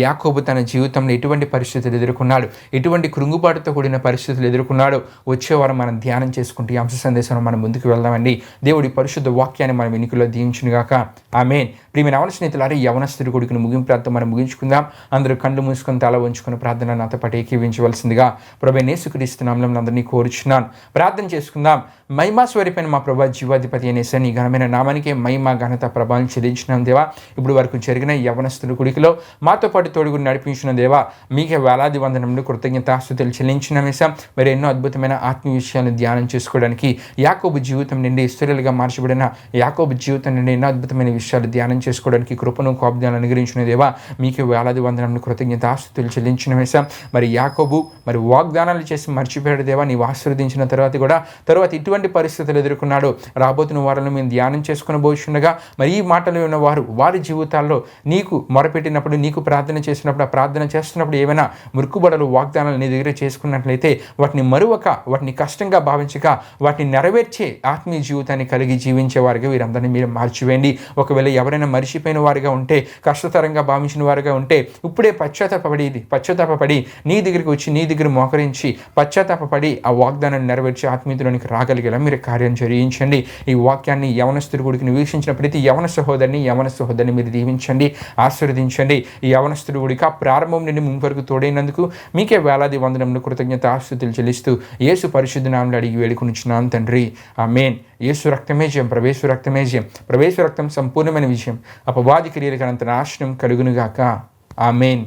యాకోబు తన జీవితంలో ఎటువంటి పరిస్థితులు ఎదుర్కొన్నాడు, ఎటువంటి కృంగుబాటుతో కూడిన పరిస్థితులు ఎదుర్కొన్నాడు. వచ్చేవారం మనం ధ్యానం చేసుకుంటూ ఈ అంశ సందేశంలో మనం ముందుకు వెళ్దామండి. దేవుడి పరిశుద్ధ వాక్యాన్ని మనం వెనుకలో దీవించునుగాక, ఆమేన్. ప్రియమైన అవన స్నేహితులారా, ఈ యవనస్తుడి కొడుకుని ముగింపు ప్రార్థన మనం ముగించుకుందాం. అందరూ కళ్ళు మూసుకొని తల ఉంచుకొని ప్రార్థన నాతో పాటు ఏకీవించవలసిందిగా ప్రభువైన యేసుక్రీస్తు నామమున అందరినీ కోరుచున్నాను. ప్రార్థన చేసుకుందాం. మహిమా స్వరూపైన మా ప్రభా జీవాధిపతి అనే నీ ఘనమైన నామానికే మహిమ ఘనత ప్రభావం చెల్లించినాం దేవా. ఇప్పుడు వరకు జరిగిన యవనస్తుల కుడికిలో మాతో పాటు తోడుగుని నడిపించిన దేవా, మీకే వేలాది వందనములు కృతజ్ఞతాస్తుతులు చెల్లించిన వేసాం. మరి ఎన్నో అద్భుతమైన ఆత్మీయ విషయాలను ధ్యానం చేసుకోవడానికి యాకోబు జీవితం నుండి ఇశ్రాయేలుగా మార్చబడిన యాకోబు జీవితం నుండి ఎన్నో అద్భుతమైన విషయాలు ధ్యానం చేసుకోవడానికి కృపను కాపుదలను అనుగ్రహించిన దేవా, మీకే వేలాది వందనములు కృతజ్ఞతాస్తుతులు చెల్లించిన వేసాం. మరి యాకోబు మరి వాగ్దానాలు చేసి మర్చిపోయాడు దేవా. నీవు ఆశీర్వదించిన తర్వాత ఇటువంటి పరిస్థితులు ఎదుర్కొన్నాడు. రాబోతున్న వారిని మేము ధ్యానం చేసుకుని పోతుండగా మరి ఈ మాటలు ఉన్న వారి జీవితాల్లో నీకు మొరపెట్టినప్పుడు, నీకు ప్రార్థన చేసినప్పుడు, ఆ ప్రార్థన చేస్తున్నప్పుడు ఏమైనా మురుకుబడలు వాగ్దానాలు నీ దగ్గర చేసుకున్నట్లయితే వాటిని మరువక, వాటిని కష్టంగా భావించక, వాటిని నెరవేర్చే ఆత్మీయ జీవితాన్ని కలిగి జీవించే వారిగా వీరందరినీ మీరు మార్చివేయండి. ఒకవేళ ఎవరైనా మరిచిపోయిన వారిగా ఉంటే, కష్టతరంగా భావించిన వారిగా ఉంటే, ఇప్పుడే పశ్చాత్తాపపడి నీ దగ్గరికి వచ్చి నీ దగ్గర మోకరించి పశ్చాత్తాపపడి ఆ వాగ్దానాన్ని నెరవేర్చి ఆత్మీయతలోనికి రాగలిగేలా మీరు కార్యం జరిగించండి. ఈ వాక్యాన్ని యవనస్తుడి గుడికి వీక్షించిన ప్రతి యవన సహోదరిని మీరు దీవించండి, ఆశీర్వదించండి. ఈ యవనస్తుడి గుడికి ఆ ప్రారంభం నుండి ముందు వరకు తోడైనందుకు మీకే వేలాది వందనములు కృతజ్ఞతాస్తుతులు చెల్లిస్తూ యేసు పరిశుద్ధ నామములో అడిగి వేడుకొనుచున్నాం తండ్రి, ఆమేన్. యేసు రక్తమే జయం, ప్రవేశ రక్తం సంపూర్ణమైన విజయం, అపవాది క్రియలకు అనంత నాశనం కలుగునుగాక, ఆమేన్.